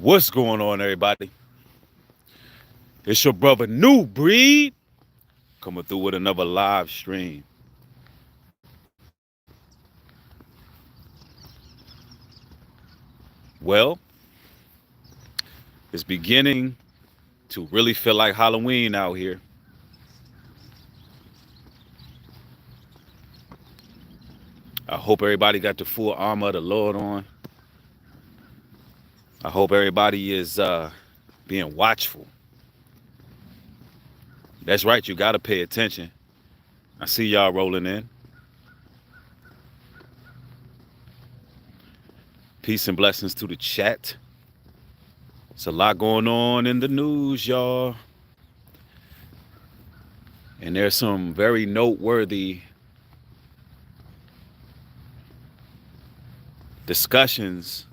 What's going on, everybody? It's your brother New Breed coming through with another live stream. Well, it's beginning to really feel like Halloween out here. I hope everybody got the full armor of the Lord on. I hope everybody is being watchful. That's right, you got to pay attention. I see y'all rolling in. Peace and blessings to the chat. It's a lot going on in the news, y'all. And there's some very noteworthy discussions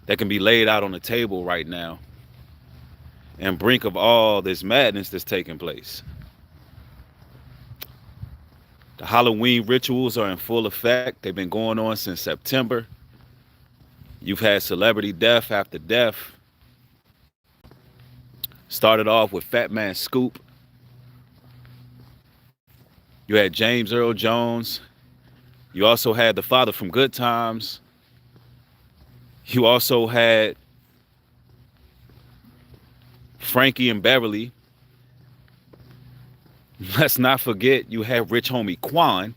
that can be laid out on the table right now and brink of all this madness that's taking place. The Halloween rituals are in full effect. They've been going on since September. You've had celebrity death after death. Started off with Fat Man Scoop. You had James Earl Jones. You also had the father from Good Times. You also had Frankie and Beverly. Let's not forget you had Rich Homie Quan.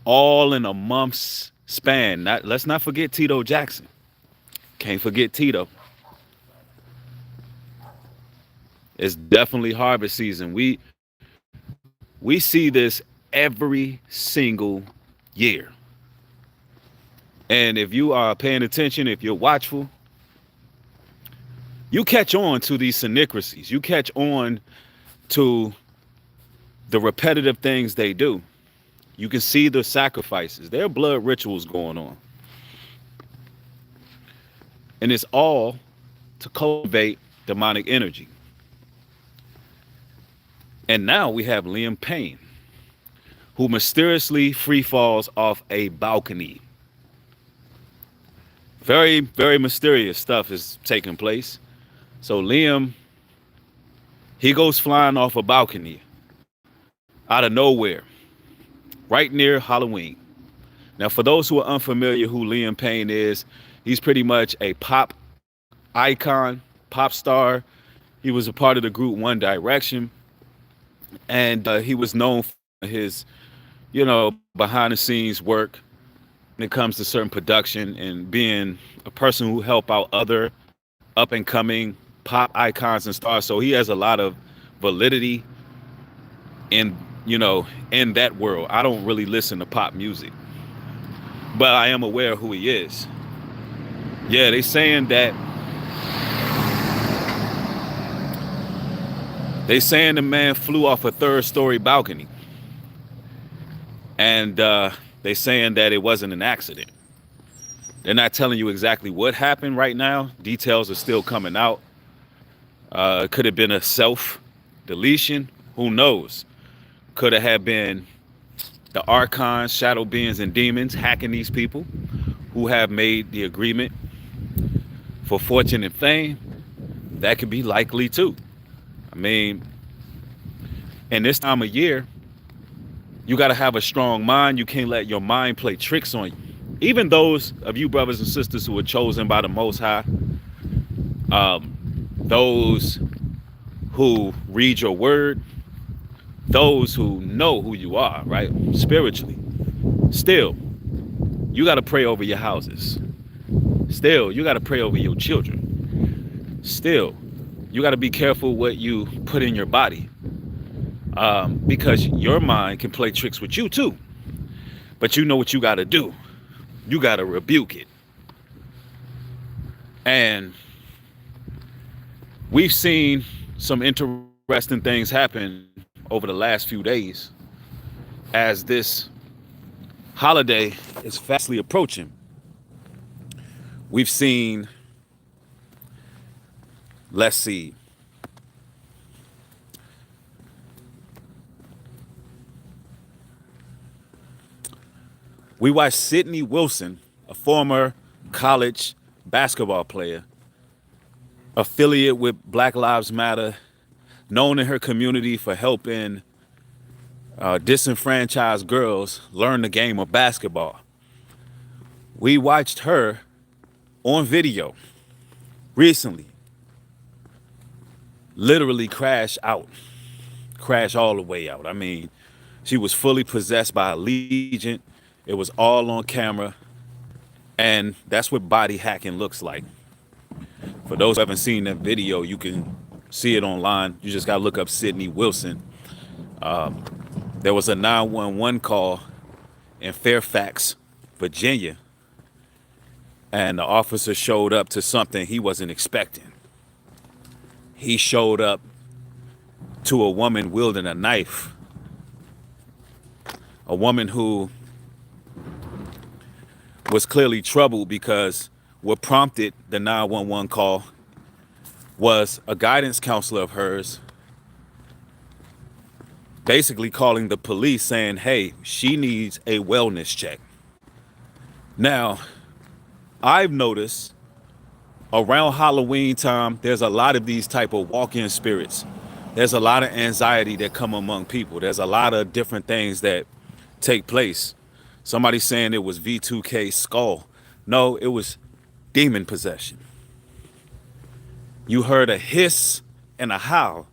All in a month's span. Let's not forget Tito Jackson. Can't forget Tito. It's definitely harvest season. We see this every single year. And if you are paying attention, if you're watchful, you catch on to these synchronicities. You catch on to the repetitive things they do. You can see the sacrifices. There are blood rituals going on. And it's all to cultivate demonic energy. And now we have Liam Payne, who mysteriously free falls off a balcony. Very, very mysterious stuff is taking place. So Liam, he goes flying off a balcony out of nowhere, right near Halloween. Now, for those who are unfamiliar who Liam Payne is, he's pretty much a pop icon, pop star. He was a part of the group One Direction. And he was known for his, behind the scenes work when it comes to certain production and being a person who help out other up and coming pop icons and stars. So he has a lot of validity in that world. I don't really listen to pop music, but I am aware of who he is. Yeah, they saying the man flew off a third-story balcony. And they saying that it wasn't an accident. They're not telling you exactly what happened right now. Details are still coming out. It could have been a self-deletion. Who knows? Could have been the archons, shadow beings, and demons hacking these people who have made the agreement for fortune and fame. That could be likely too. I mean, in this time of year, you got to have a strong mind. You can't let your mind play tricks on you. Even those of you brothers and sisters who are chosen by the Most High, those who read your word, those who know who you are, right? Spiritually. Still, you got to pray over your houses. Still, you got to pray over your children. Still, you got to be careful what you put in your body, because your mind can play tricks with you too. But you know what you got to do. You got to rebuke it. And we've seen some interesting things happen over the last few days as this holiday is fastly approaching. We've seen, let's see, we watched Sidney Wilson, a former college basketball player, affiliate with Black Lives Matter, known in her community for helping disenfranchised girls learn the game of basketball. We watched her on video recently literally crash all the way out. I mean, she was fully possessed by a legion. It was all on camera. And that's what body hacking looks like. For those who haven't seen that video, you can see it online. You just got to look up Sydney Wilson. There was a 911 call in Fairfax, Virginia, and the officer showed up to something he wasn't expecting. He showed up to a woman wielding a knife, a woman who was clearly troubled because what prompted the 911 call was a guidance counselor of hers basically calling the police saying, hey, she needs a wellness check. Now, I've noticed around Halloween time, there's a lot of these type of walk-in spirits. There's a lot of anxiety that come among people. There's a lot of different things that take place. Somebody saying it was V2K skull. No, it was demon possession. You heard a hiss and a howl,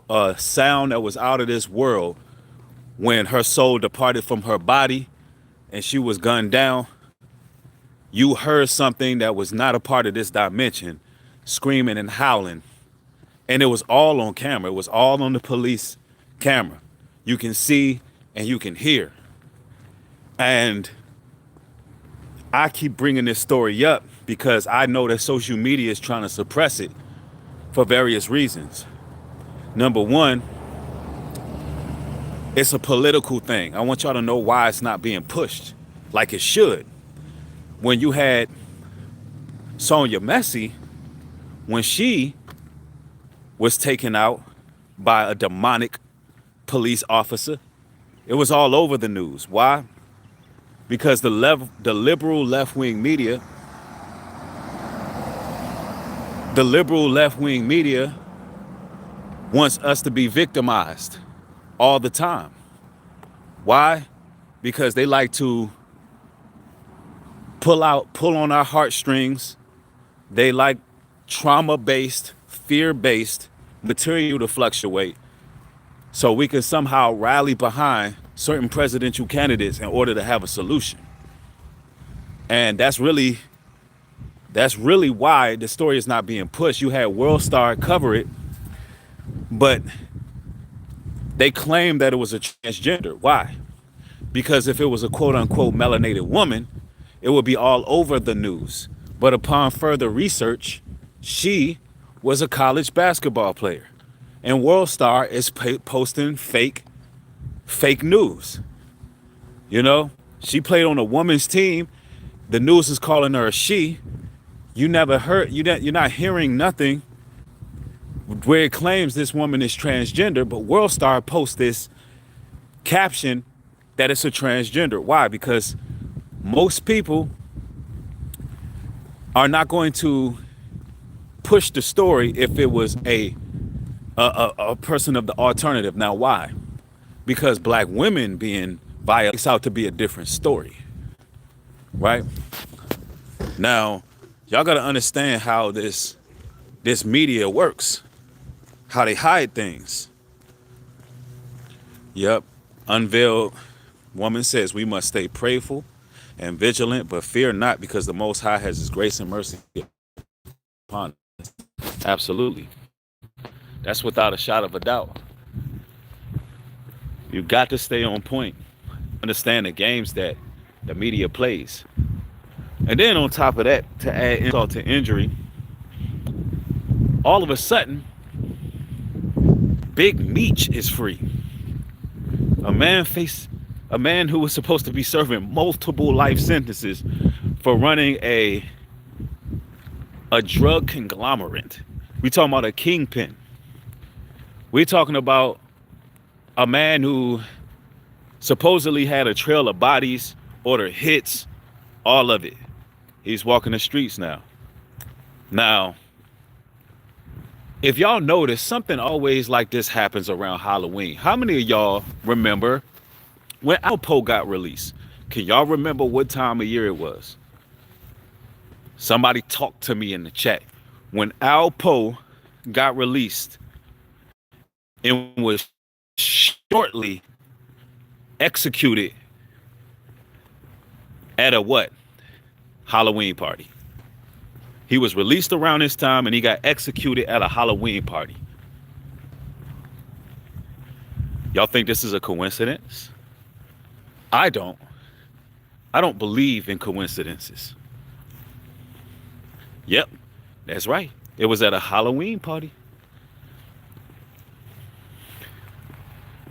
a sound that was out of this world when her soul departed from her body and she was gunned down. You heard something that was not a part of this dimension screaming and howling. And it was all on camera. It was all on the police camera. You can see and you can hear. And I keep bringing this story up because I know that social media is trying to suppress it for various reasons. Number one, it's a political thing. I want y'all to know why it's not being pushed like it should. When you had Sonia Messi, when she was taken out by a demonic police officer, it was all over the news. Why? Because the liberal left-wing media wants us to be victimized all the time. Why? Because they like to pull on our heartstrings. They like trauma-based, fear-based material to fluctuate so we can somehow rally behind certain presidential candidates in order to have a solution. And that's really why the story is not being pushed. You had World Star cover it, but they claimed that it was a transgender. Why? Because if it was a quote-unquote melanated woman, it would be all over the news. But upon further research, she was a college basketball player. And World Star is posting fake news. You know, she played on a woman's team. The news is calling her a she. You're not hearing nothing where it claims this woman is transgender, but World Star posts this caption that it's a transgender. Why? Because most people are not going to push the story if it was a person of the alternative. Now, why? Because black women being violated makes out to be a different story, right? Now, y'all got to understand how this media works, how they hide things. Yep, unveiled woman says we must stay prayerful and vigilant, but fear not, because the Most High has His grace and mercy upon us. Absolutely. That's without a shadow of a doubt. You got to stay on point. Understand the games that the media plays. And then on top of that, to add insult to injury, all of a sudden, Big Meech is free. A man who was supposed to be serving multiple life sentences for running a drug conglomerate. We talking about a kingpin. We're talking about a man who supposedly had a trail of bodies, ordered hits, all of it. He's walking the streets now. Now, If y'all notice, something always like this happens around Halloween. How many of y'all remember when Alpo got released? Can y'all remember what time of year it was? Somebody talk to me in the chat. When Alpo got released and was shortly executed at a what? Halloween party. He was released around this time and he got executed at a Halloween party. Y'all think this is a coincidence? I don't. I don't believe in coincidences. Yep, that's right. It was at a Halloween party.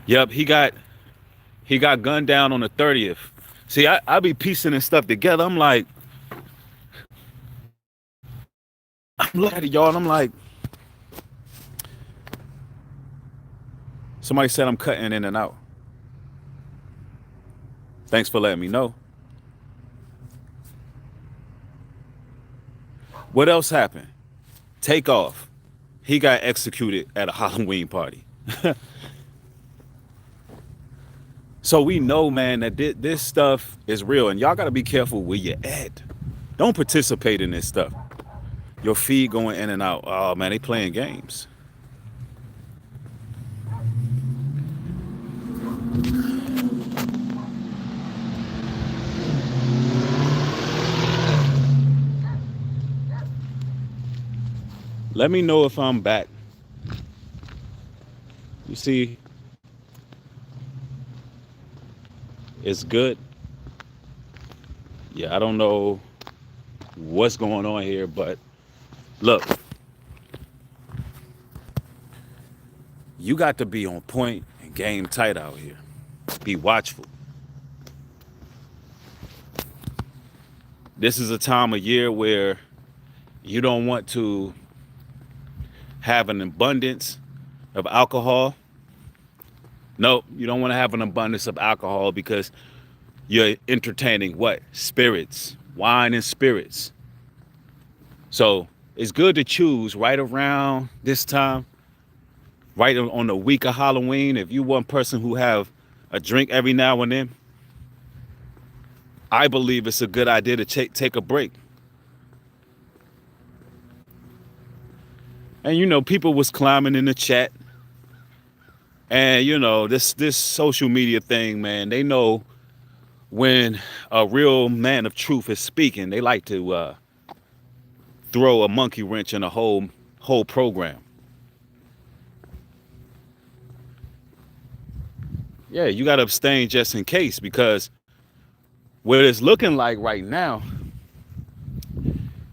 Yep, he got gunned down on the 30th. See, I be piecing this stuff together. I'm looking at y'all and I'm like, somebody said I'm cutting in and out. Thanks for letting me know. What else happened? Takeoff. He got executed at a Halloween party. So we know, man, that this stuff is real, and y'all gotta be careful where you're at. Don't participate in this stuff. Your feed going in and out. Oh man, they playing games. Let me know if I'm back. You see, it's good. Yeah, I don't know what's going on here, but look, you got to be on point and game tight out here. Be watchful. This is a time of year where you don't want to have an abundance of alcohol. No, you don't want to have an abundance of alcohol because you're entertaining what? Spirits, wine and spirits. So it's good to choose right around this time, right on the week of Halloween. If you one person who have a drink every now and then, I believe it's a good idea to take a break. And you know, people was climbing in the chat. And you know, this social media thing, man, they know when a real man of truth is speaking, they like to throw a monkey wrench in a whole program. Yeah, you got to abstain just in case, because what it's looking like right now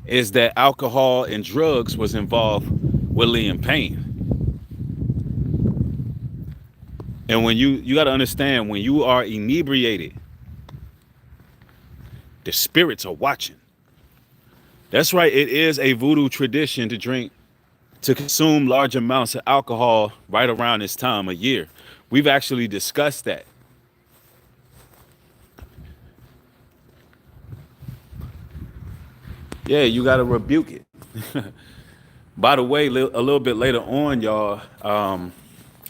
is that alcohol and drugs was involved with Liam Payne. And when you got to understand, when you are inebriated, the spirits are watching. That's right. It is a voodoo tradition to consume large amounts of alcohol right around this time of year. We've actually discussed that. Yeah, you got to rebuke it. By the way, a little bit later on, y'all,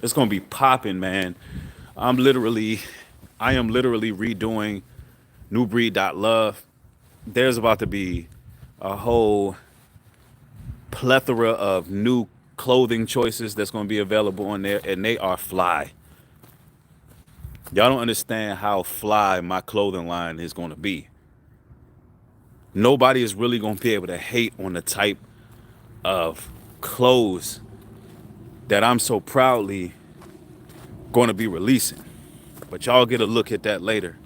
it's going to be popping, man. I am literally redoing newbreed.love. There's about to be a whole plethora of new clothing choices that's going to be available on there, and they are fly. Y'all don't understand how fly my clothing line is going to be. Nobody is really going to be able to hate on the type of clothes that I'm so proudly going to be releasing. But y'all get a look at that later.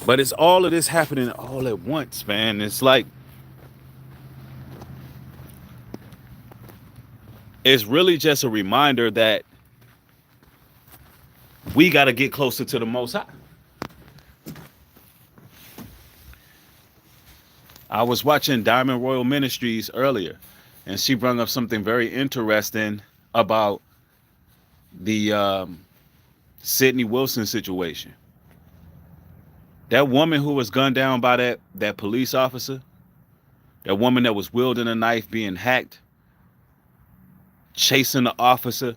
But it's all of this happening all at once, man. It's like, it's really just a reminder that we got to get closer to the Most High. I was watching Diamond Royal Ministries earlier, and she brought up something very interesting about the Sidney Wilson situation. That woman who was gunned down by that police officer, That woman that was wielding a knife, being hacked, chasing the officer.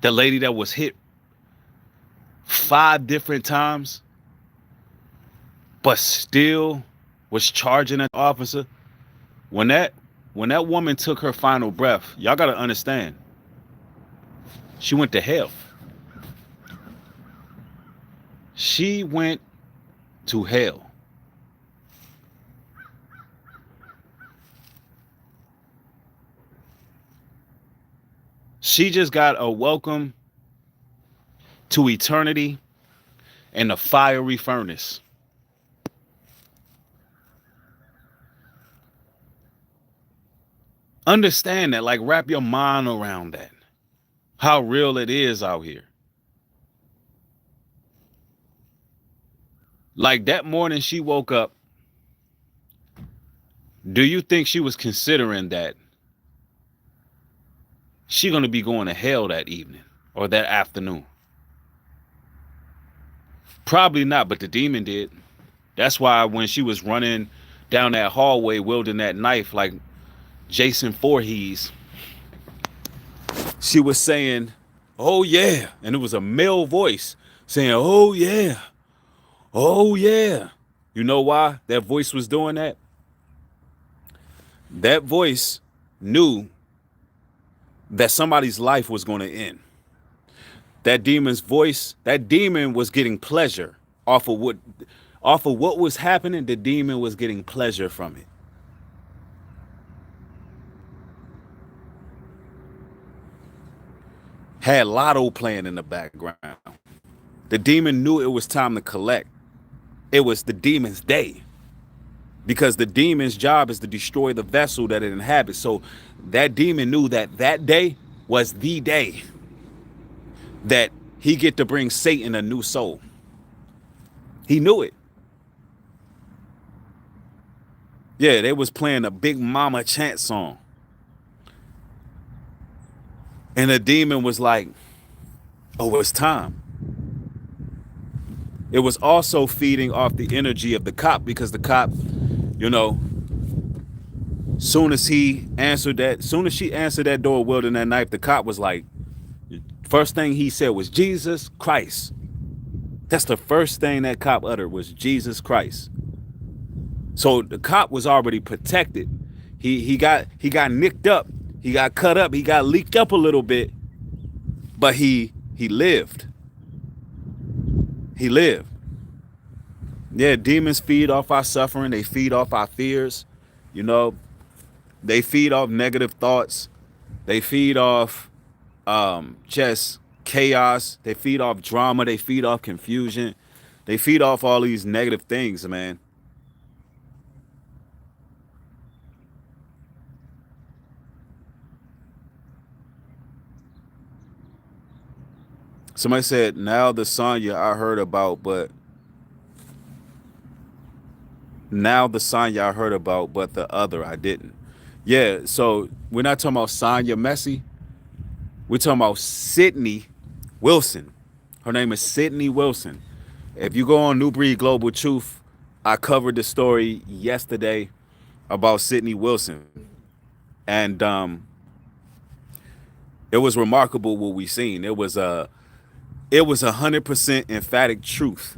The lady that was hit 5 different times, but still was charging an officer. When that woman took her final breath, y'all gotta understand, she went to hell. She went to hell. She just got a welcome to eternity in the fiery furnace. Understand that, like, wrap your mind around that. How real it is out here. Like, that morning she woke up, do you think she was considering that she gonna be going to hell that evening or that afternoon? Probably not, but the demon did. That's why when she was running down that hallway wielding that knife like Jason Voorhees, she was saying, "Oh yeah," and it was a male voice saying, "Oh yeah, oh yeah." You know why that voice was doing that? That voice knew that somebody's life was going to end. That demon's voice, that demon was getting pleasure off of what was happening. The demon was getting pleasure from it. Had lotto playing in the background. The demon knew it was time to collect. It was the demon's day, because the demon's job is to destroy the vessel that it inhabits. So that demon knew that that day was the day that he get to bring Satan a new soul. He knew it. Yeah, they was playing a Big Mama chant song. And the demon was like, oh, it's time. It was also feeding off the energy of the cop, because the cop, you know, soon as she answered that door wielding that knife, the cop was like, first thing he said was Jesus Christ. That's the first thing that cop uttered was Jesus Christ. So the cop was already protected. He got nicked up. He got cut up. He got leaked up a little bit, but he lived. He lived. Yeah, demons feed off our suffering. They feed off our fears. You know, they feed off negative thoughts. They feed off just chaos. They feed off drama. They feed off confusion. They feed off all these negative things, man. Somebody said, now the Sonya I heard about, but the other I didn't. Yeah, so we're not talking about Sonya Messi. We're talking about Sydney Wilson. Her name is Sydney Wilson. If you go on New Breed Global Truth, I covered the story yesterday about Sydney Wilson. And it was remarkable what we seen. It was 100% emphatic truth.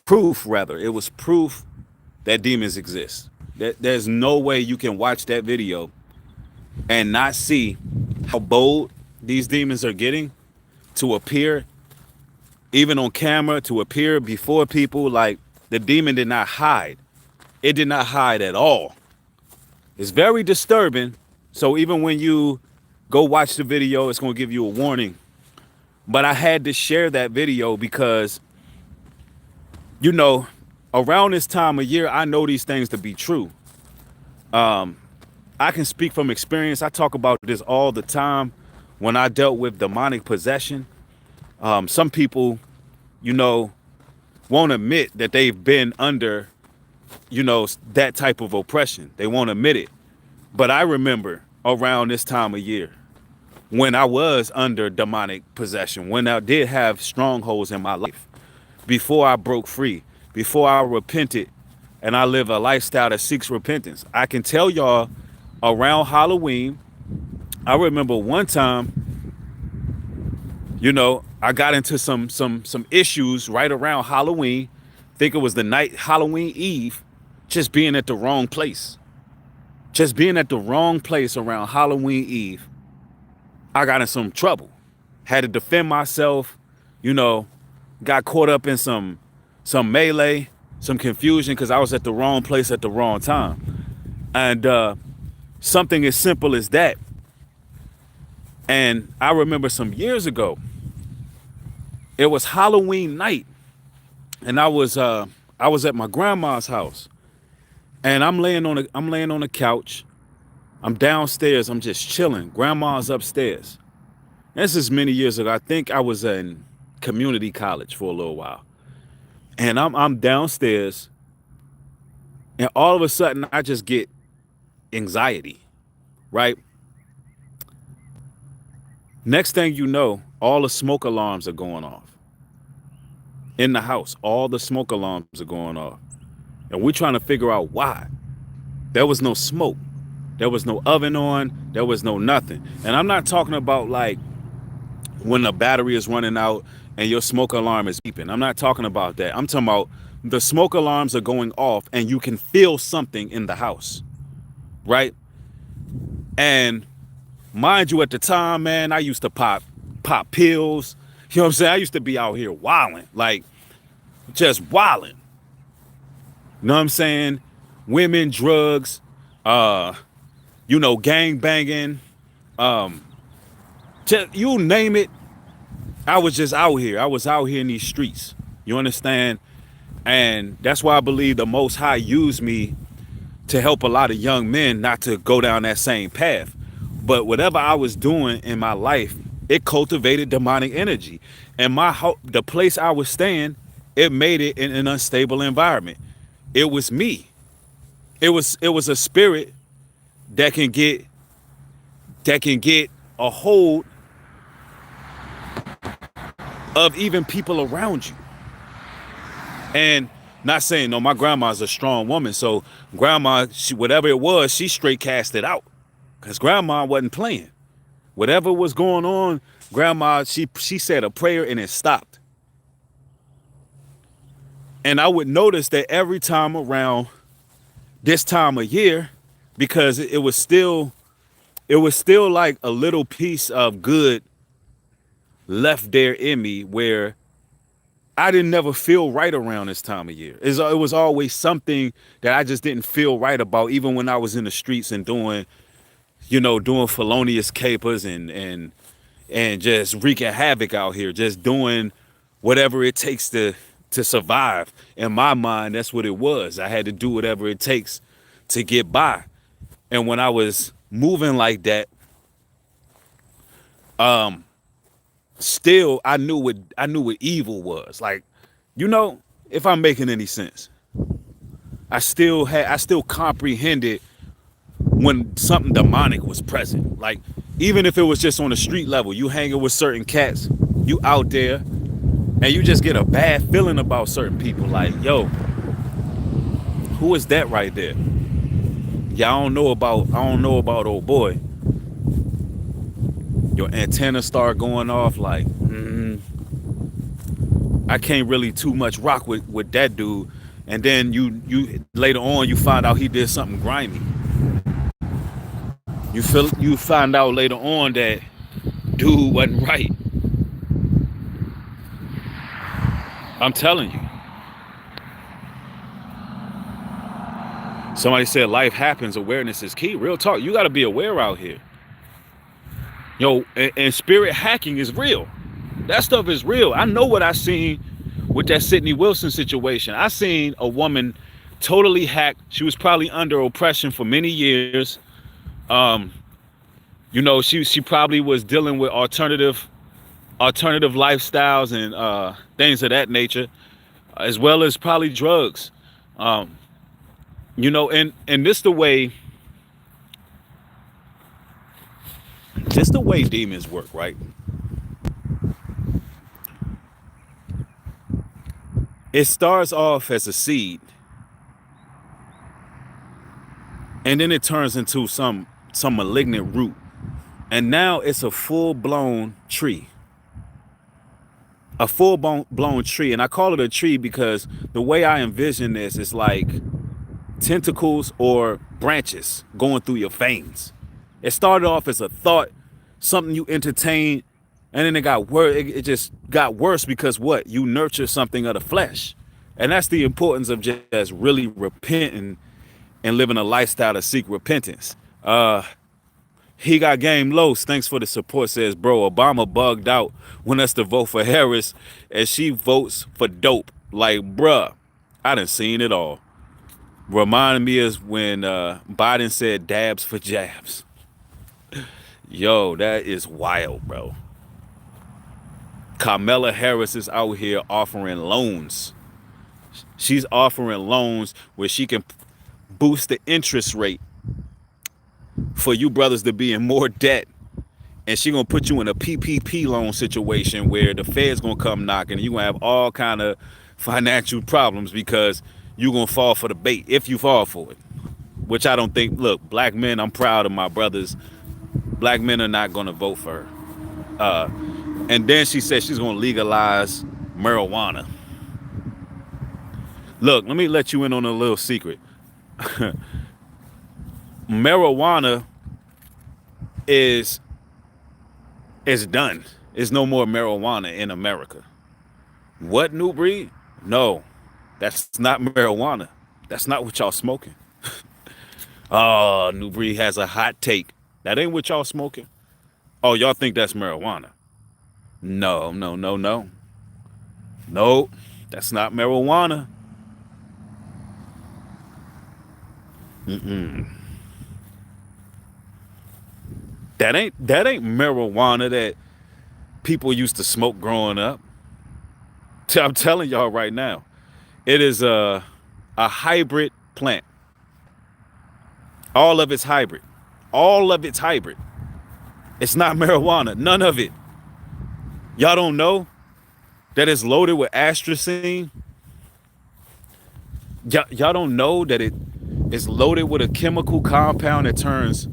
Proof, rather. It was proof that demons exist. There's no way you can watch that video and not see how bold these demons are getting to appear, even on camera, to appear before people. Like, the demon did not hide. It did not hide at all. It's very disturbing. So even when you go watch the video, it's going to give you a warning. But I had to share that video because, you know, around this time of year, I know these things to be true. I can speak from experience. I talk about this all the time when I dealt with demonic possession. Some people, you know, won't admit that they've been under, you know, that type of oppression. They won't admit it. But I remember around this time of year when I was under demonic possession, when I did have strongholds in my life, before I broke free, before I repented and I live a lifestyle that seeks repentance. I can tell y'all around Halloween, I remember one time, I got into some issues right around Halloween. Think it was the night Halloween Eve, just being at the wrong place. Just being at the wrong place around Halloween Eve. I got in some trouble. Had to defend myself, you know, got caught up in some melee, some confusion because I was at the wrong place at the wrong time. And something as simple as that. And I remember some years ago, it was Halloween night, and I was at my grandma's house, and I'm laying on the couch. I'm downstairs. I'm just chilling. Grandma's upstairs. This is many years ago. I think I was in community college for a little while, and I'm downstairs, and all of a sudden I just get anxiety, right? Next thing you know, all the smoke alarms are going off in the house. All the smoke alarms are going off, and we're trying to figure out why. There was no smoke. There was no oven on. There was no nothing. And I'm not talking about like when the battery is running out and your smoke alarm is beeping. I'm not talking about that. I'm talking about the smoke alarms are going off and you can feel something in the house, right? And mind you, at the time, man, I used to pop pills. You know what I'm saying? I used to be out here wilding, like just wilding. You know what I'm saying? Women, drugs, gang banging, just, you name it. I was just out here. I was out here in these streets. You understand? And that's why I believe the Most High used me to help a lot of young men not to go down that same path. But whatever I was doing in my life, it cultivated demonic energy. And the place I was staying, it made it in an unstable environment. It was me. It was a spirit that can get a hold of even people around you. And not saying, no, my grandma's a strong woman, so grandma, whatever it was, she straight cast it out, because grandma wasn't playing. Whatever was going on, grandma, she said a prayer and it stopped. And I would notice that every time around this time of year, because it was still like a little piece of good left there in me, where I didn't never feel right around this time of year. It was always something that I just didn't feel right about, even when I was in the streets and doing felonious capers and just wreaking havoc out here, just doing whatever it takes to survive. In my mind, that's what it was. I had to do whatever it takes to get by. And when I was moving like that, still I knew what evil was. Like, if I'm making any sense, I still comprehended when something demonic was present. Like, even if it was just on the street level, you hanging with certain cats, you out there, and you just get a bad feeling about certain people. Like, yo, who is that right there? Yeah, I don't know about old boy. Your antenna start going off like, I can't really too much rock with that dude. And then you later on you find out he did something grimy. You find out later on that dude wasn't right. I'm telling you. Somebody said life happens, awareness is key. Real talk, you got to be aware out here. And spirit hacking is real. That stuff is real. I know what I seen with that Sidney Wilson situation. I seen a woman totally hacked. She was probably under oppression for many years. She probably was dealing with alternative lifestyles and things of that nature, as well as probably drugs. And this the way demons work, right? It starts off as a seed, and then it turns into some malignant root, and now it's a full-blown tree. A full-blown tree. And I call it a tree because the way I envision this is like tentacles or branches going through your veins. It started off as a thought, something you entertained, and then it got worse. It just got worse because what? You nurture something of the flesh. And that's the importance of just really repenting and living a lifestyle to seek repentance. He got game lows. Thanks for the support. Says, bro, Obama bugged out when us to vote for Harris and she votes for dope. Like, bruh, I done seen it all. Reminded me is when Biden said dabs for jabs. Yo, that is wild, bro. Kamala Harris is out here offering loans. She's offering loans where she can boost the interest rate for you brothers to be in more debt. And she gonna put you in a PPP loan situation where the Fed's gonna come knocking and you gonna have all kind of financial problems because you gonna fall for the bait if you fall for it. Which I don't think, look, black men, I'm proud of my brothers. Black men are not gonna vote for her. And then she said she's gonna legalize marijuana. Look, let me let you in on a little secret. Marijuana is done. There's no more marijuana in America. What, New Breed? No, that's not marijuana. That's not what y'all smoking. Oh, New Breed has a hot take. That ain't what y'all smoking. Oh, y'all think that's marijuana? No. Nope, that's not marijuana. That ain't marijuana that people used to smoke growing up. I'm telling y'all right now, it is a hybrid plant. All of it's hybrid. All of it's hybrid. It's not marijuana. None of it. Y'all don't know that it's loaded with astrazine. Y'all don't know that it is loaded with a chemical compound that turns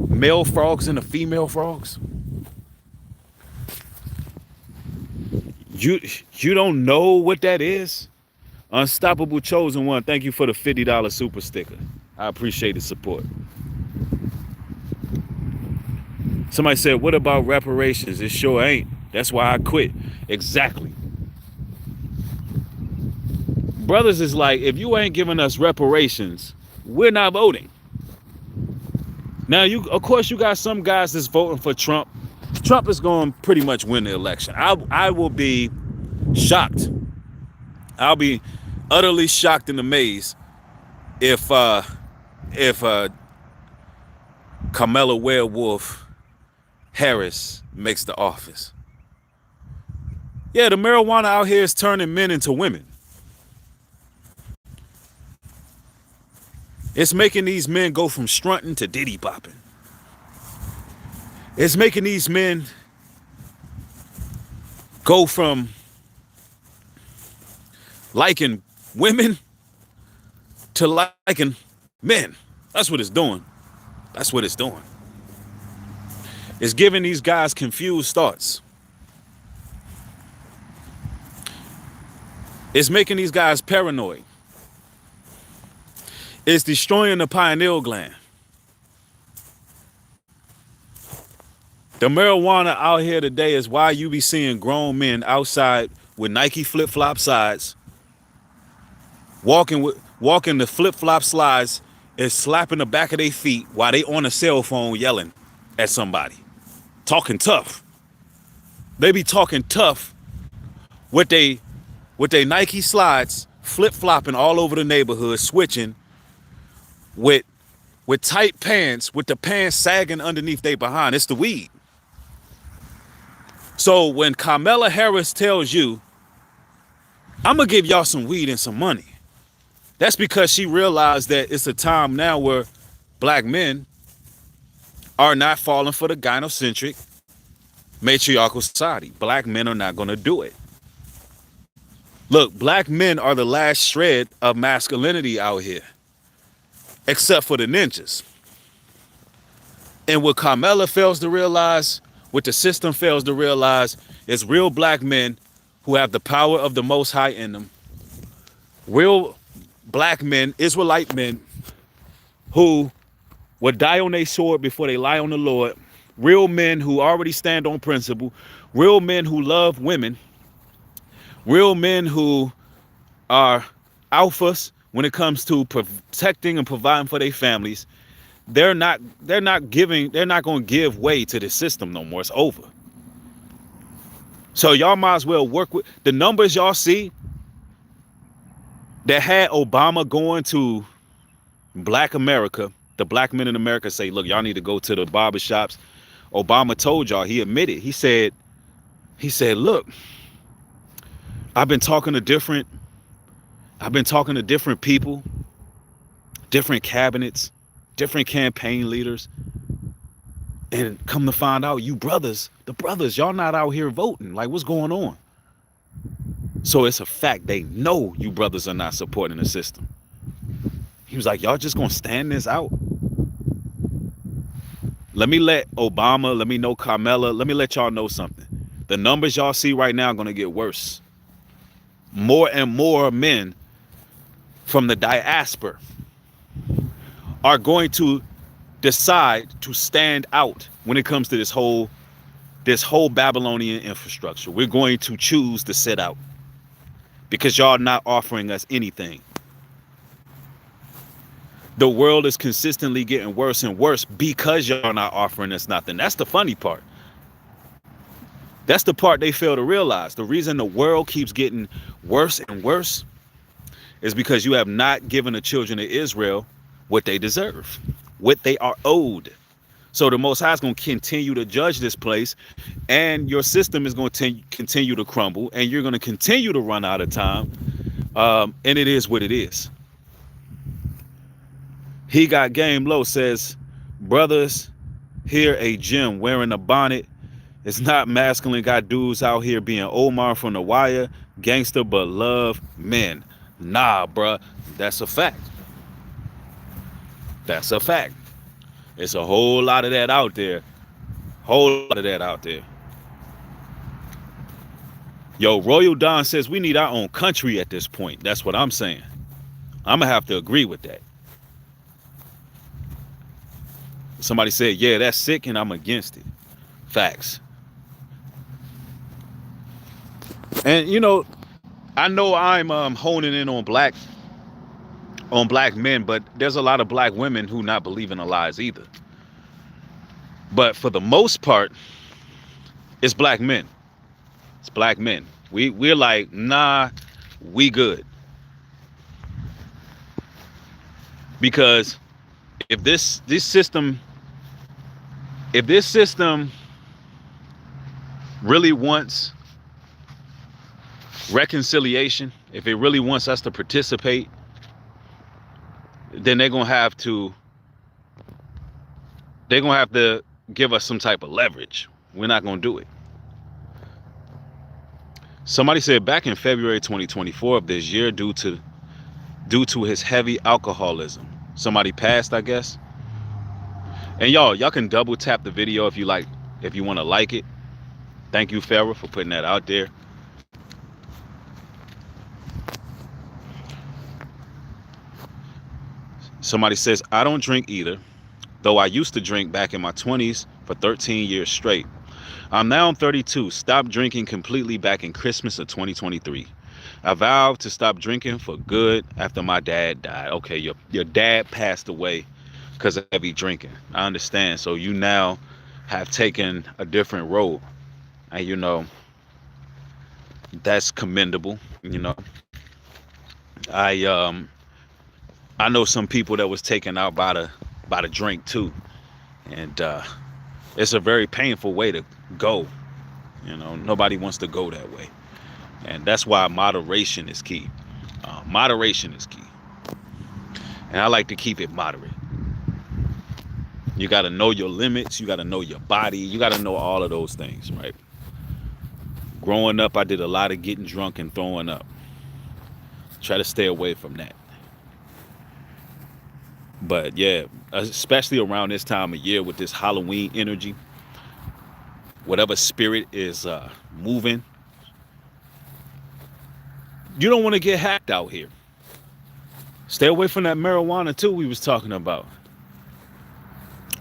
male frogs into female frogs. You don't know what that is? Unstoppable Chosen One, thank you for the $50 super sticker. I appreciate the support. Somebody said, what about reparations? It sure ain't. That's why I quit. Exactly. Brothers is like, if you ain't giving us reparations, we're not voting. Now, of course, you got some guys that's voting for Trump. Trump is going to pretty much win the election. I will be shocked. I'll be utterly shocked and amazed if Kamala Werewolf Harris makes the office. Yeah, the marijuana out here is turning men into women. It's making these men go from strutting to diddy bopping. It's making these men go from liking women to liking men. That's what it's doing. That's what it's doing. It's giving these guys confused thoughts. It's making these guys paranoid. It's destroying the pineal gland. The marijuana out here today is why you be seeing grown men outside with Nike flip-flop sides, walking the flip-flop slides and slapping the back of their feet while they on a cell phone yelling at somebody, talking tough. They be talking tough with they Nike slides, flip-flopping all over the neighborhood, switching with tight pants, with the pants sagging underneath their behind. It's the weed. So when Kamala Harris tells you, I'm going to give y'all some weed and some money, that's because she realized that it's a time now where black men are not falling for the gynocentric matriarchal society. Black men are not going to do it. Look, black men are the last shred of masculinity out here. except for the ninjas. And what Carmela fails to realize, what the system fails to realize, is real black men who have the power of the Most High in them. Real black men, Israelite men, who will die on their sword before they lie on the Lord. Real men who already stand on principle. Real men who love women. Real men who are alphas when it comes to protecting and providing for their families. They're not going to give way to the system no more. It's over. So y'all might as well work with the numbers y'all see that had Obama going to black America. The black men in America say, look, y'all need to go to the barbershops. Obama told y'all, he admitted, he said, look, I've been talking to different people, different cabinets, different campaign leaders. And come to find out, the brothers, y'all not out here voting. Like, what's going on? So it's a fact. They know you brothers are not supporting the system. He was like, y'all just gonna stand this out? Let me let Obama, let me know Carmela, let me let y'all know something. The numbers y'all see right now are gonna get worse. More and more men from the diaspora are going to decide to stand out when it comes to this whole Babylonian infrastructure. We're going to choose to sit out because y'all not offering us anything. The world is consistently getting worse and worse because y'all not offering us nothing. That's the funny part. That's the part they fail to realize. The reason the world keeps getting worse and worse is because you have not given the children of Israel what they deserve, what they are owed. So the Most High is going to continue to judge this place, and your system is going to continue to crumble, and you're going to continue to run out of time. And it is what it is. He Got Game Low says, brothers, here a gym wearing a bonnet. It's not masculine. Got dudes out here being Omar from The Wire, gangster, but love men. Nah, bruh, that's a fact. That's a fact. It's a whole lot of that out there. Whole lot of that out there. Yo, Royal Don says we need our own country at this point. That's what I'm saying. I'm going to have to agree with that. Somebody said, yeah, that's sick, and I'm against it. Facts. And, you know I'm honing in on black men, but there's a lot of black women who not believe in the lies either. But for the most part, it's black men. It's black men. We're like, nah, we good. Because if this system really wants reconciliation, if it really wants us to participate, then they're gonna have to give us some type of leverage. We're not gonna do it. Somebody said back in February 2024 of this year, due to his heavy alcoholism, somebody passed, I guess. And y'all can double tap the video if you want to like it. Thank you, Farrah, for putting that out there. Somebody says, I don't drink either, though I used to drink back in my 20s for 13 years straight. I'm now 32, stopped drinking completely back in Christmas of 2023. I vowed to stop drinking for good after my dad died. Okay, your dad passed away because of heavy drinking. I understand. So you now have taken a different road. And that's commendable. I know some people that was taken out by the drink too. And it's a very painful way to go. Nobody wants to go that way. And that's why moderation is key. Moderation is key. And I like to keep it moderate. You got to know your limits. You got to know your body. You got to know all of those things, right? Growing up, I did a lot of getting drunk and throwing up. Try to stay away from that. But yeah, especially around this time of year with this Halloween energy, whatever spirit is moving, you don't want to get hacked out here. Stay away from that marijuana too we was talking about.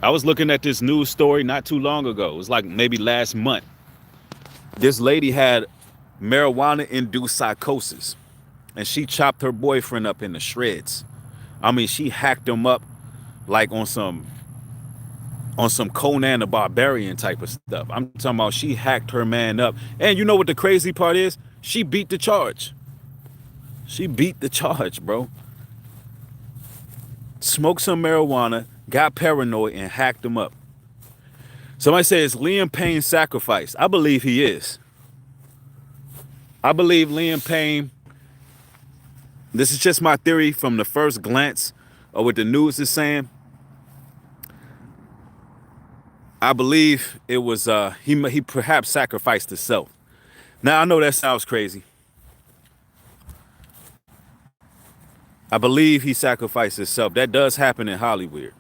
I was looking at this news story not too long ago. It was like maybe last month. This lady had marijuana-induced psychosis, and she chopped her boyfriend up into shreds. I mean, she hacked him up like on some Conan the Barbarian type of stuff. I'm talking about she hacked her man up. And you know what the crazy part is? She beat the charge. She beat the charge, bro. Smoked some marijuana, got paranoid, and hacked him up. Somebody says Liam Payne sacrificed. I believe he is. I believe Liam Payne, this is just my theory from the first glance of what the news is saying. I believe it was he perhaps sacrificed himself. Now I know that sounds crazy. I believe he sacrificed himself. That does happen in Hollywood.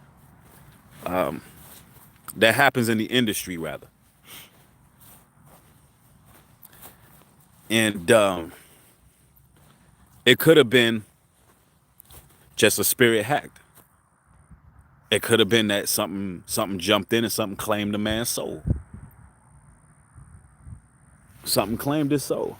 That happens in the industry rather. And it could have been just a spirit hacked. It could have been that something jumped in and something claimed the man's soul. Something claimed his soul.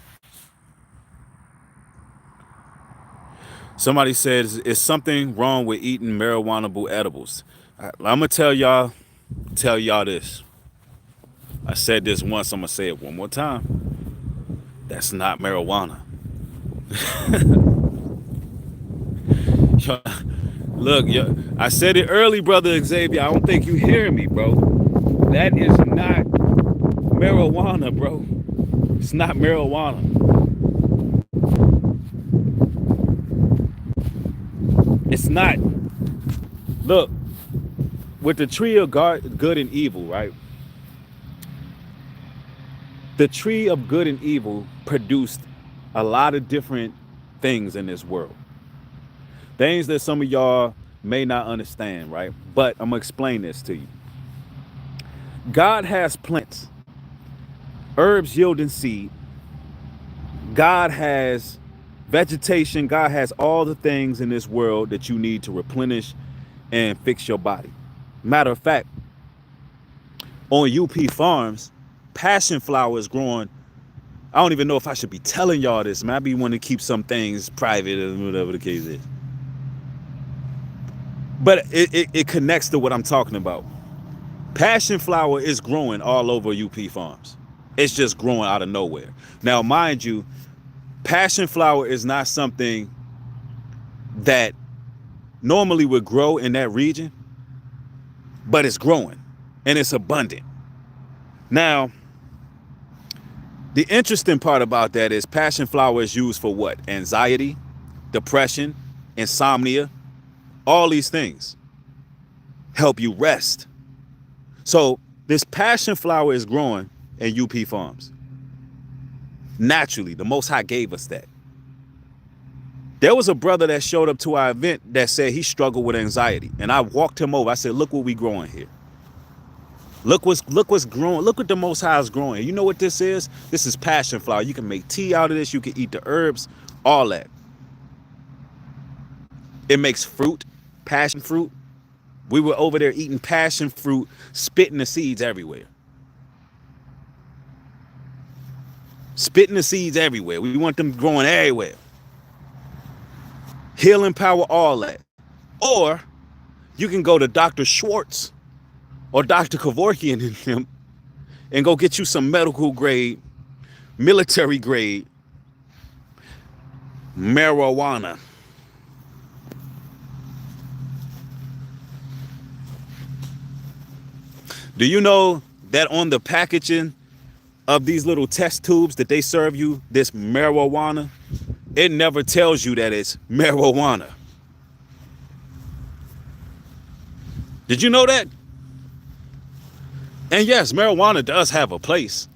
Somebody says, is something wrong with eating marijuana-able edibles? I'm gonna tell y'all this. I said this once, I'm gonna say it one more time. That's not marijuana. Look, I said it early, brother Xavier. I don't think you hear me, bro. That is not marijuana, bro. It's not marijuana. It's not. Look, with the tree of good and evil, right? The tree of good and evil produced a lot of different things in this world. Things that some of y'all may not understand, right? But I'm gonna explain this to you. God has plants, herbs yielding seed. God has vegetation. God has all the things in this world that you need to replenish and fix your body. Matter of fact, on UP Farms, passion flower is growing. I don't even know if I should be telling y'all this, man. I be wanting to keep some things private or whatever the case is. But it connects to what I'm talking about. Passion flower is growing all over UP Farms. It's just growing out of nowhere. Now, mind you, passion flower is not something that normally would grow in that region, but it's growing and it's abundant. Now, the interesting part about that is passion flower is used for what? Anxiety, depression, insomnia, all these things help you rest. So this passion flower is growing in UP Farms. Naturally, the Most High gave us that. There was a brother that showed up to our event that said he struggled with anxiety. And I walked him over. I said, look what we growing here. Look what's growing. Look what the Most High is growing. You know what this is? This is passion flower. You can make tea out of this. You can eat the herbs, all that. It makes fruit, passion fruit. We were over there eating passion fruit, spitting the seeds everywhere. Spitting the seeds everywhere. We want them growing everywhere. Healing power, all that. Or you can go to Dr. Schwartz or Dr. Kevorkian and them and go get you some medical grade, military grade marijuana. Do you know that on the packaging of these little test tubes that they serve you, this marijuana, it never tells you that it's marijuana? Did you know that? And yes, marijuana does have a place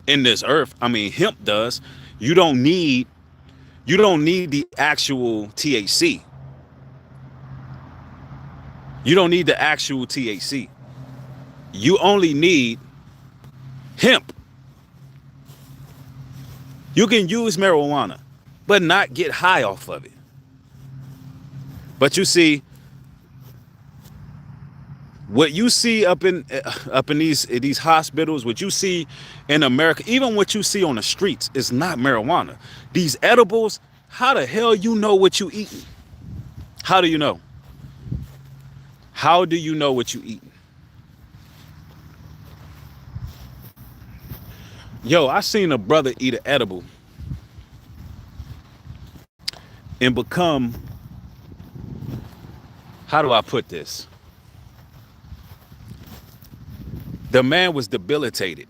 in this earth. I mean, hemp does. You don't need the actual THC. You don't need the actual THC. You only need hemp. You can use marijuana, but not get high off of it. But you see, what you see up in these hospitals, what you see in America, even what you see on the streets, is not marijuana. These edibles, how the hell you know what you eating? How do you know? How do you know what you eating? Yo, I seen a brother eat an edible and become, how do I put this? The man was debilitated.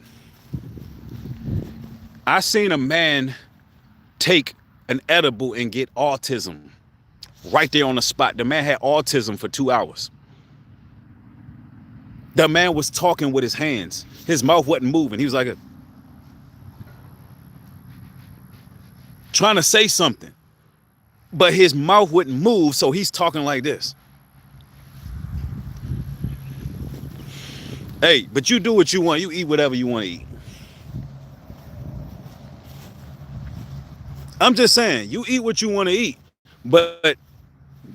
I seen a man take an edible and get autism right there on the spot. The man had autism for 2 hours. The man was talking with his hands. His mouth wasn't moving. He was like trying to say something, but his mouth wouldn't move, so he's talking like this. Hey, but you do what you want. You eat whatever you want to eat. I'm just saying, you eat what you want to eat. But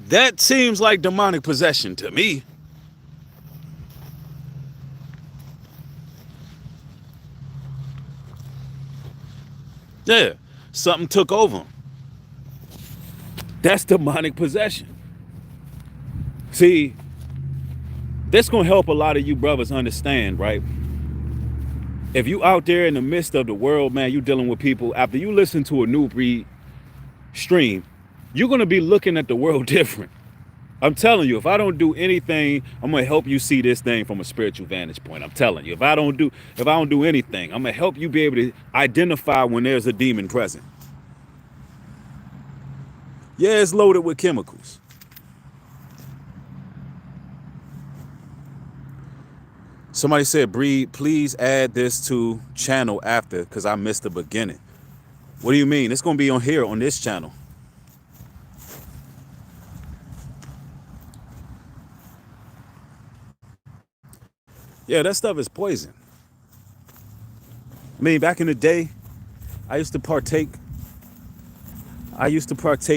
that seems like demonic possession to me. Yeah, something took over him. That's demonic possession. See, this gonna help a lot of you brothers understand, right? If you out there in the midst of the world, man, you dealing with people, after you listen to a New Breed stream, you're gonna be looking at the world different. I'm telling you, if I don't do anything, I'm gonna help you see this thing from a spiritual vantage point. I'm telling you, if I don't do anything, I'm gonna help you be able to identify when there's a demon present. Yeah, it's loaded with chemicals. Somebody said, Breed, please add this to channel after, because I missed the beginning. What do you mean? It's going to be on here, on this channel. Yeah, that stuff is poison. I mean, back in the day, I used to partake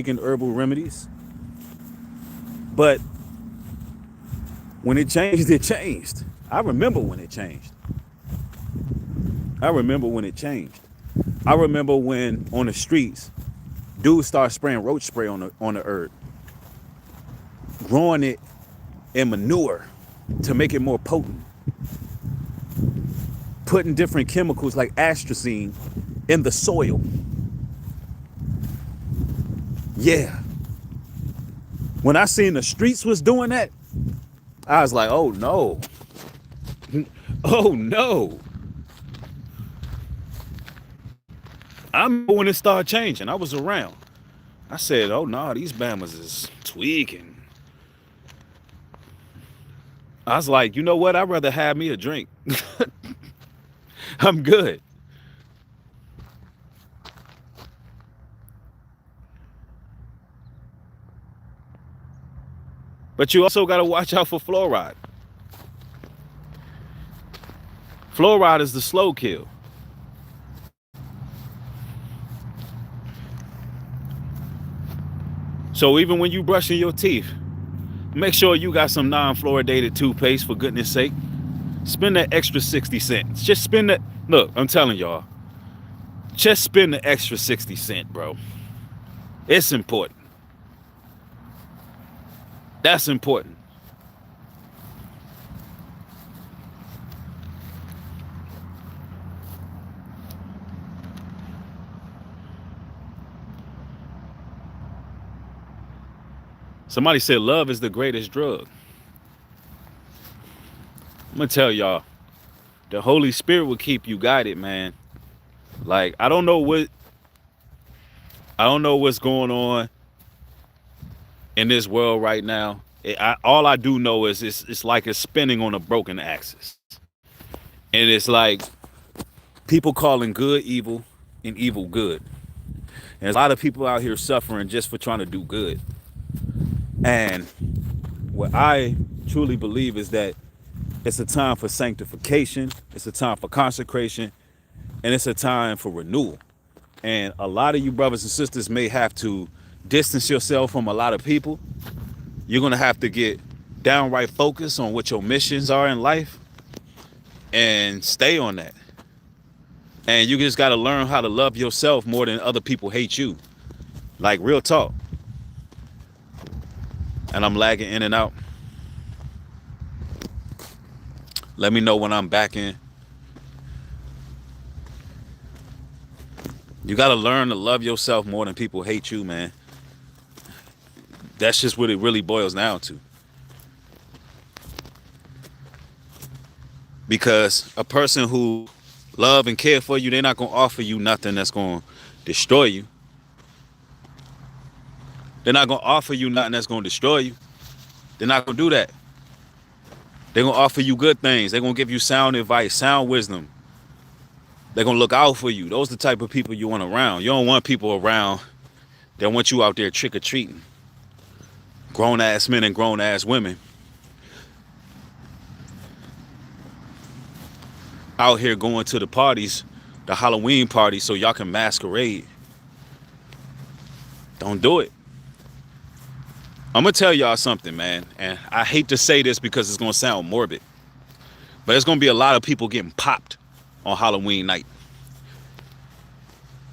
in herbal remedies. But when it changed, it changed. I remember when it changed. I remember when on the streets, dudes started spraying roach spray on the herb, growing it in manure to make it more potent, putting different chemicals like atrazine in the soil. Yeah. When I seen the streets was doing that, I was like, oh no. Oh no. I remember when it started changing. I was around. I said, oh no, these Bamas is tweaking. I was like, you know what? I'd rather have me a drink. I'm good. But you also got to watch out for fluoride. Fluoride is the slow kill. So even when you brushing your teeth, make sure you got some non-fluoridated toothpaste, for goodness sake. Spend that extra 60 cents. Just spend that. Look, I'm telling y'all. Just spend the extra 60 cents, bro. It's important. That's important. Somebody said love is the greatest drug. I'm gonna tell y'all, the Holy Spirit will keep you guided, man. Like, I don't know what's going on in this world right now. All I do know is it's like it's spinning on a broken axis. And it's like people calling good evil and evil good. And there's a lot of people out here suffering just for trying to do good. And what I truly believe is that it's a time for sanctification, it's a time for consecration, and it's a time for renewal. And a lot of you brothers and sisters may have to distance yourself from a lot of people. You're going to have to get downright focused on what your missions are in life and stay on that. And you just got to learn how to love yourself more than other people hate you. Like, real talk. And I'm lagging in and out. Let me know when I'm back in. You got to learn to love yourself more than people hate you, man. That's just what it really boils down to. Because a person who love and care for you, they're not going to offer you nothing that's going to destroy you. They're not going to offer you nothing that's going to destroy you. They're not going to do that. They're going to offer you good things. They're going to give you sound advice, sound wisdom. They're going to look out for you. Those are the type of people you want around. You don't want people around that want you out there trick-or-treating. Grown-ass men and grown-ass women out here going to the parties, the Halloween parties, so y'all can masquerade. Don't do it. I'm going to tell y'all something, man. And I hate to say this because it's going to sound morbid. But there's going to be a lot of people getting popped on Halloween night.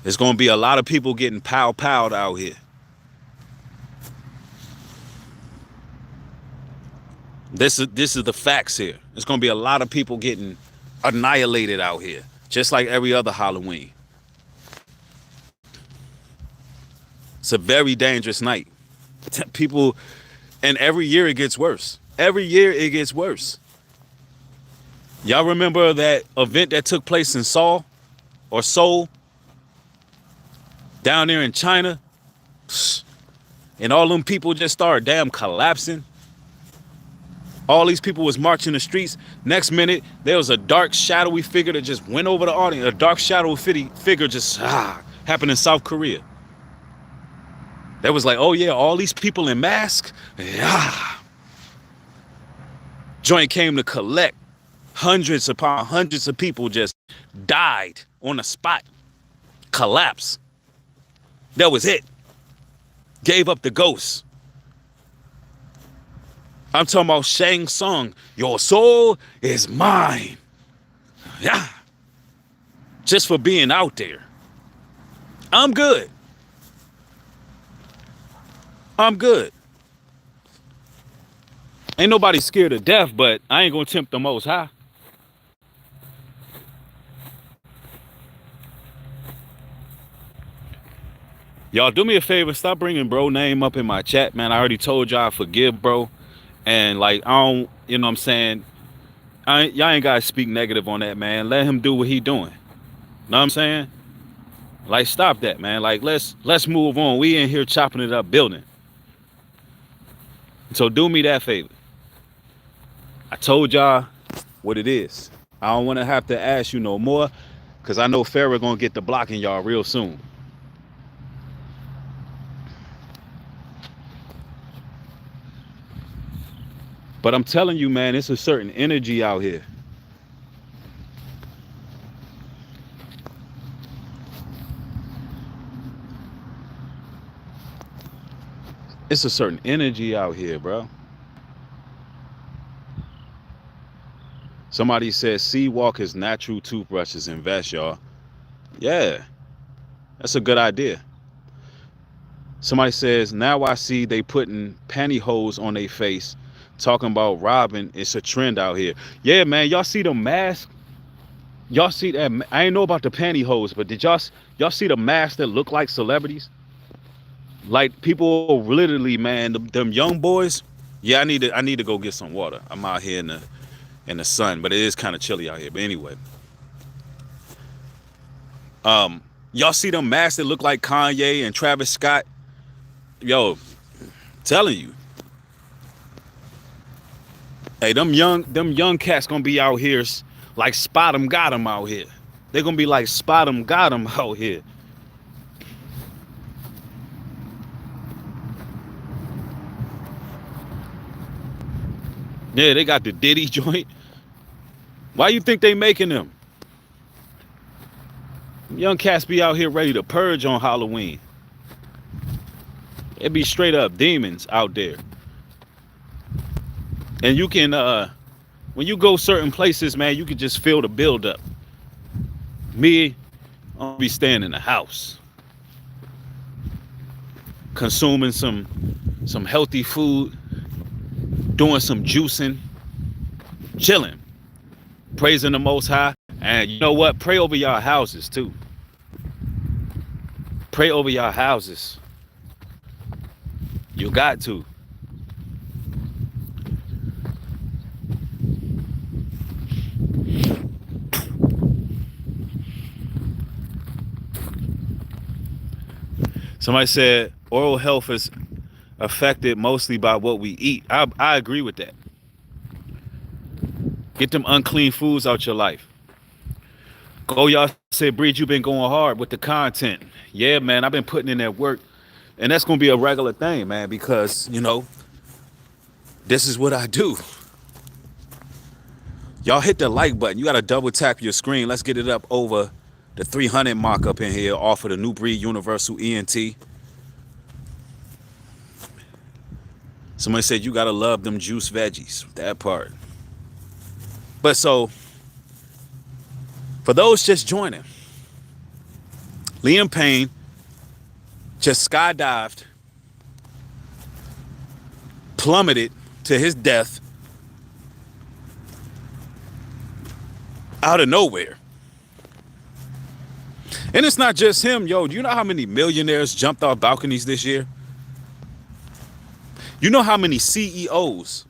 There's going to be a lot of people getting pow-powed out here. This is the facts here. There's going to be a lot of people getting annihilated out here, just like every other Halloween. It's a very dangerous night. People, and every year it gets worse. Every year it gets worse. Y'all remember that event that took place in Seoul down there in China? And all them people just started damn collapsing. All these people was marching the streets. Next minute, there was a dark, shadowy figure that just went over the audience. A dark, shadowy figure just happened in South Korea. That was like, oh yeah, all these people in masks. Yeah. Joint came to collect. Hundreds upon hundreds of people just died on the spot. Collapse. That was it. Gave up the ghost. I'm talking about Shang Tsung. Your soul is mine. Yeah. Just for being out there. I'm good. I'm good. Ain't nobody scared of death, but I ain't gonna tempt the Most High. Y'all do me a favor, stop bringing bro name up in my chat, man. I already told y'all I forgive bro. And like, I don't, you know what I'm saying? Y'all ain't gotta speak negative on that, man. Let him do what he doing. Know what I'm saying? Like, stop that, man. Like, let's move on. We in here chopping it up, building. So do me that favor. I told y'all what it is. I don't want to have to ask you no more, because I know Farrah gonna get to blocking y'all real soon. But I'm telling you, man, it's a certain energy out here. It's a certain energy out here, bro. Somebody says Seawalker's natural toothbrushes invest, y'all. Yeah, that's a good idea. Somebody says, now I see they putting pantyhose on their face, talking about robbing. It's a trend out here. Yeah, man, y'all see the mask? Y'all see that? I ain't know about the pantyhose, but did y'all see the masks that look like celebrities? Like, people literally, man, them young boys. Yeah, I need to go get some water. I'm out here in the sun, but it is kind of chilly out here. But anyway, y'all see them masks that look like Kanye and Travis Scott? Yo, telling you, hey, them young cats gonna be out here like Spot 'em got 'em out here. They're gonna be like Spot 'em got 'em out here. Yeah, they got the Diddy joint. Why you think they making them? Young cats be out here ready to purge on Halloween. It be straight up demons out there. And you can when you go certain places, man, you can just feel the build up. Me, I'll be staying in the house, consuming some healthy food, doing some juicing, chilling, praising the Most High. And you know what? Pray over y'all houses too. Pray over y'all houses. You got to. Somebody said oral health is affected mostly by what we eat. I agree with that. Get them unclean foods out your life. Go, y'all said, Breed, you've been going hard with the content. Yeah, man, I've been putting in that work. And that's going to be a regular thing, man, because, you know, this is what I do. Y'all hit the like button. You got to double tap your screen. Let's get it up over the 300 mark up in here off of the New Breed Universal ENT. Somebody said you got to love them juice veggies. That part. But so, for those just joining, Liam Payne just skydived, plummeted to his death out of nowhere. And it's not just him, yo. Do you know how many millionaires jumped off balconies this year? You know how many CEOs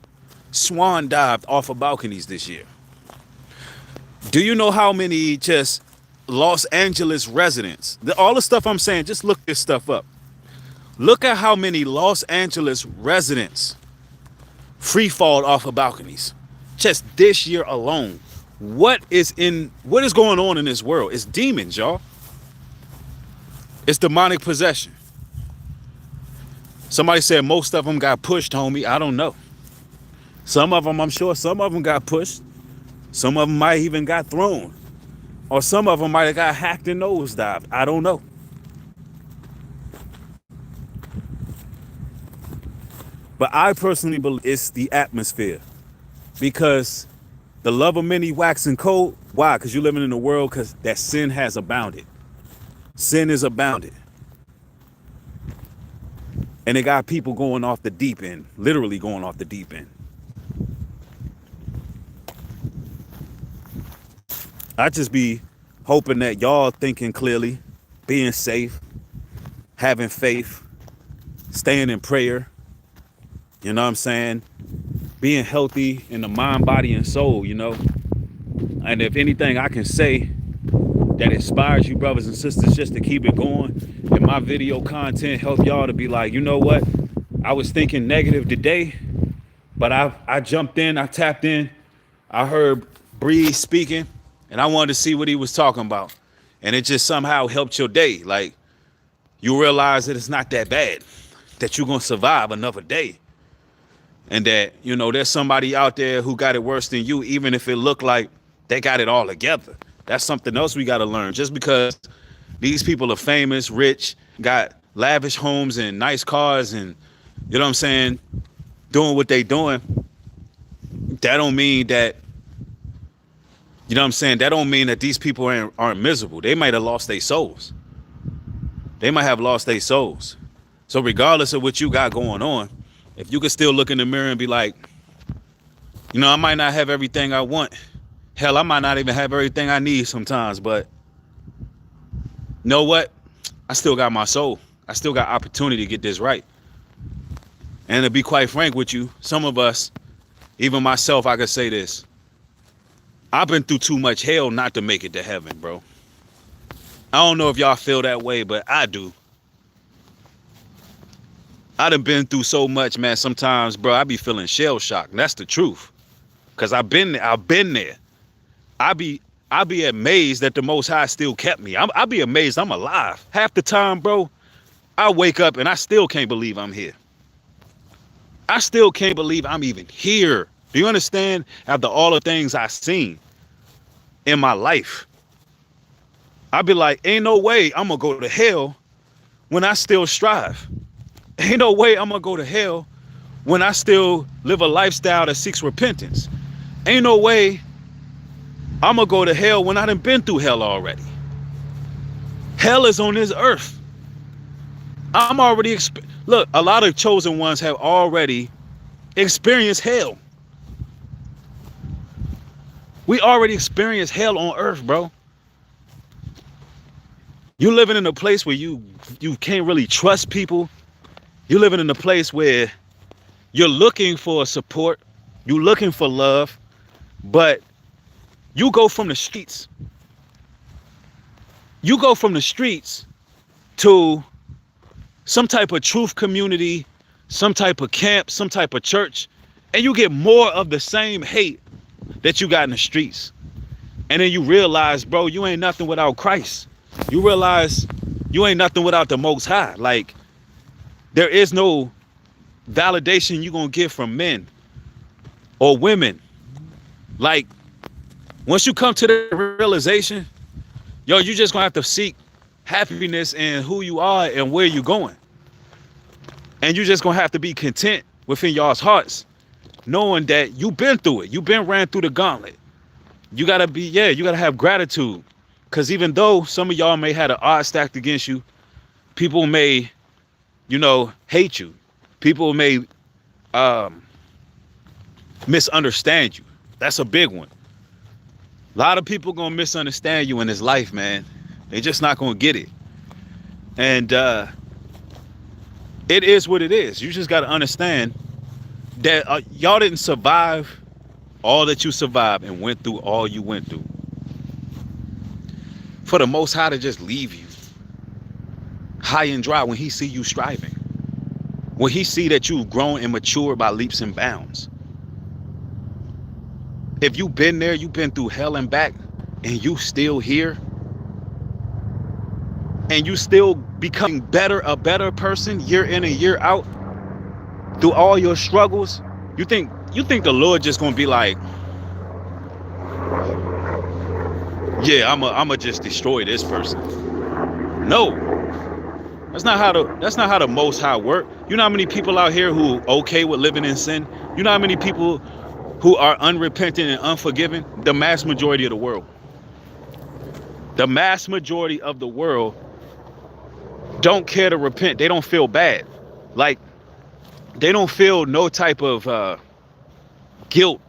swan dived off of balconies this year? Do you know how many just Los Angeles residents, all the stuff I'm saying, just look this stuff up. Look at how many Los Angeles residents free falled off of balconies just this year alone. What is going on in this world? It's demons, y'all. It's demonic possession. Somebody said most of them got pushed, homie. I don't know. Some of them, I'm sure some of them got pushed. Some of them might even got thrown. Or some of them might have got hacked and nosedived. I don't know. But I personally believe it's the atmosphere. Because the love of many waxing cold. Why? Because you're living in a world because that sin has abounded. Sin is abounded. And it got people going off the deep end. Literally going off the deep end. I just be hoping that y'all thinking clearly, being safe, having faith, staying in prayer. You know what I'm saying? Being healthy in the mind, body, and soul, you know. And if anything I can say that inspires you brothers and sisters just to keep it going, and my video content help y'all to be like, you know what? I was thinking negative today, but I jumped in, I tapped in, I heard Breeze speaking, and I wanted to see what he was talking about. And it just somehow helped your day. Like, you realize that it's not that bad, that you're going to survive another day. And that, you know, there's somebody out there who got it worse than you, even if it looked like they got it all together. That's something else we got to learn. Just because these people are famous, rich, got lavish homes and nice cars and, you know what I'm saying, doing what they doing, that don't mean that, you know what I'm saying, that don't mean that these people aren't miserable. They might have lost their souls. They might have lost their souls. So regardless of what you got going on, if you could still look in the mirror and be like, you know, I might not have everything I want. Hell, I might not even have everything I need sometimes, but you know what? I still got my soul. I still got opportunity to get this right. And to be quite frank with you, some of us, even myself, I could say this. I've been through too much hell not to make it to heaven, bro. I don't know if y'all feel that way, but I do. I done been through so much, man. Sometimes, bro, I be feeling shell shocked. And that's the truth. Cause I've been there. I be amazed that the Most High still kept me. I be amazed I'm alive. Half the time, bro, I wake up and I still can't believe I'm here. I still can't believe I'm even here. Do you understand? After all the things I seen in my life, I'd be like, ain't no way I'm gonna go to hell when I still strive. Ain't no way I'm gonna go to hell when I still live a lifestyle that seeks repentance. Ain't no way I'm gonna go to hell when I done been through hell already. Hell is on this earth. I'm already look, a lot of chosen ones have already experienced hell. We already experienced hell on earth, bro. You living in a place where you can't really trust people. You living in a place where you're looking for support. You're looking for love. But you go from the streets. You go from the streets to some type of truth community, some type of camp, some type of church, and you get more of the same hate that you got in the streets. And then you realize, bro, you ain't nothing without Christ. You realize you ain't nothing without the Most High. Like, there is no validation you're going to get from men or women. Like, once you come to the realization, yo, you just going to have to seek happiness in who you are and where you're going. And you just going to have to be content within y'all's hearts, knowing that you've been through it. You've been ran through the gauntlet. You got to be, you got to have gratitude. Because even though some of y'all may have an odds stacked against you, people may, hate you. People may misunderstand you. That's a big one. A lot of people going to misunderstand you in this life, man. They're just not going to get it. And it is what it is. You just got to understand that y'all didn't survive all that you survived and went through all you went through for the Most High to just leave you high and dry when he see you striving, when he see that you've grown and matured by leaps and bounds. If you've been there, you've been through hell and back, and you still here, and you still becoming a better person year in and year out through all your struggles, you think the Lord just gonna be like, yeah, I'ma just destroy this person? No, that's not how the Most High work. You know how many people out here who okay with living in sin? You know how many people who are unrepentant and unforgiving? The mass majority of the world. The mass majority of the world don't care to repent. They don't feel bad. Like, they don't feel no type of guilt,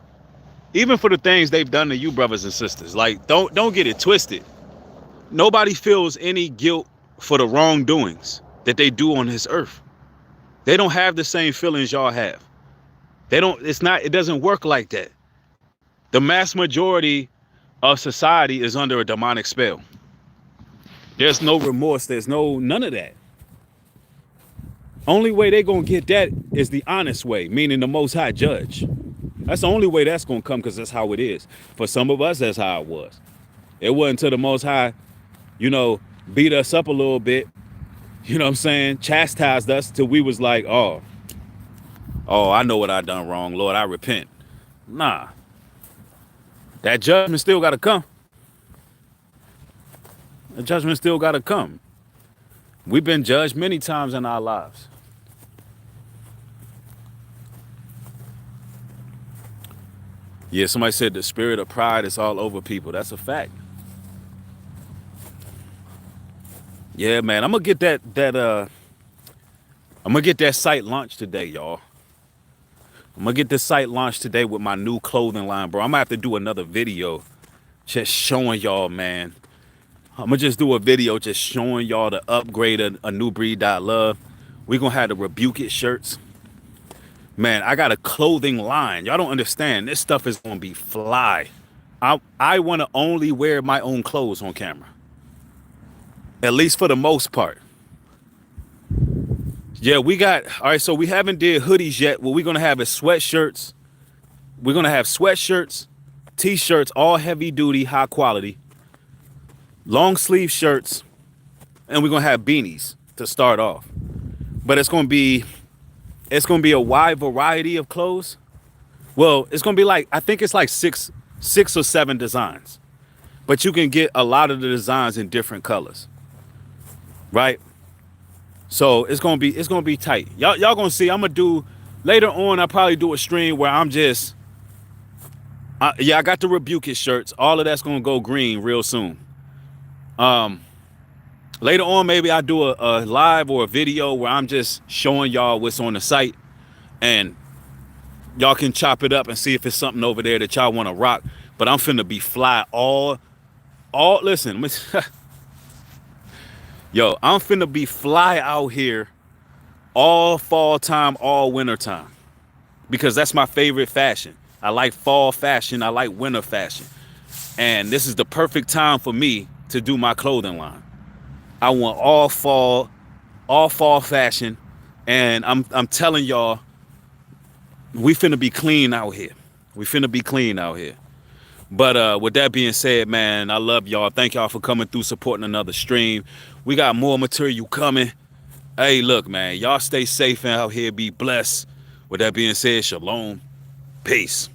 even for the things they've done to you, brothers and sisters. Like, don't get it twisted. Nobody feels any guilt for the wrongdoings that they do on this earth. They don't have the same feelings y'all have. It doesn't work like that. The mass majority of society is under a demonic spell. There's no remorse. There's none of that. Only way they're going to get that is the honest way, meaning the Most High judge. That's the only way that's going to come, because that's how it is. For some of us, that's how it was. It wasn't until the Most High, beat us up a little bit, chastised us till we was like, oh, I know what I done wrong, Lord, I repent. Nah. That judgment still got to come. The judgment still got to come. We've been judged many times in our lives. Yeah, somebody said the spirit of pride is all over people. That's a fact. Yeah, man, I'm gonna get that site launched today, y'all. I'm gonna get this site launched today with my new clothing line, bro. I'm gonna have to do another video just showing y'all, man. I'm gonna just do a video just showing y'all the upgrade of a new breed.love. We're gonna have the Rebuke It shirts. Man, I got a clothing line. Y'all don't understand. This stuff is gonna be fly. I wanna only wear my own clothes on camera. At least for the most part. Yeah, all right, so we haven't did hoodies yet. What we're gonna have is sweatshirts. We're gonna have sweatshirts, t-shirts, all heavy duty, high quality, long sleeve shirts, and we're gonna have beanies to start off. But it's gonna be a wide variety of clothes Well, it's gonna be like, I think it's like six or seven designs, but you can get a lot of the designs in different colors, right? So it's gonna be tight. Y'all gonna see. I'm gonna do later on. I'll probably do a stream where I'm just, yeah, I got the Rebuke It shirts. All of that's gonna go green real soon. Um, Later on, maybe I do a live or a video where I'm just showing y'all what's on the site, and y'all can chop it up and see if it's something over there that y'all want to rock. But I'm finna be fly listen, yo, I'm finna be fly out here all fall time, all winter time, because that's my favorite fashion. I like fall fashion. I like winter fashion. And this is the perfect time for me to do my clothing line. I want all fall fashion. And I'm telling y'all, we finna be clean out here. We finna be clean out here. But with that being said, man, I love y'all. Thank y'all for coming through, supporting another stream. We got more material coming. Hey, look, man, y'all stay safe out here. Be blessed. With that being said, shalom. Peace.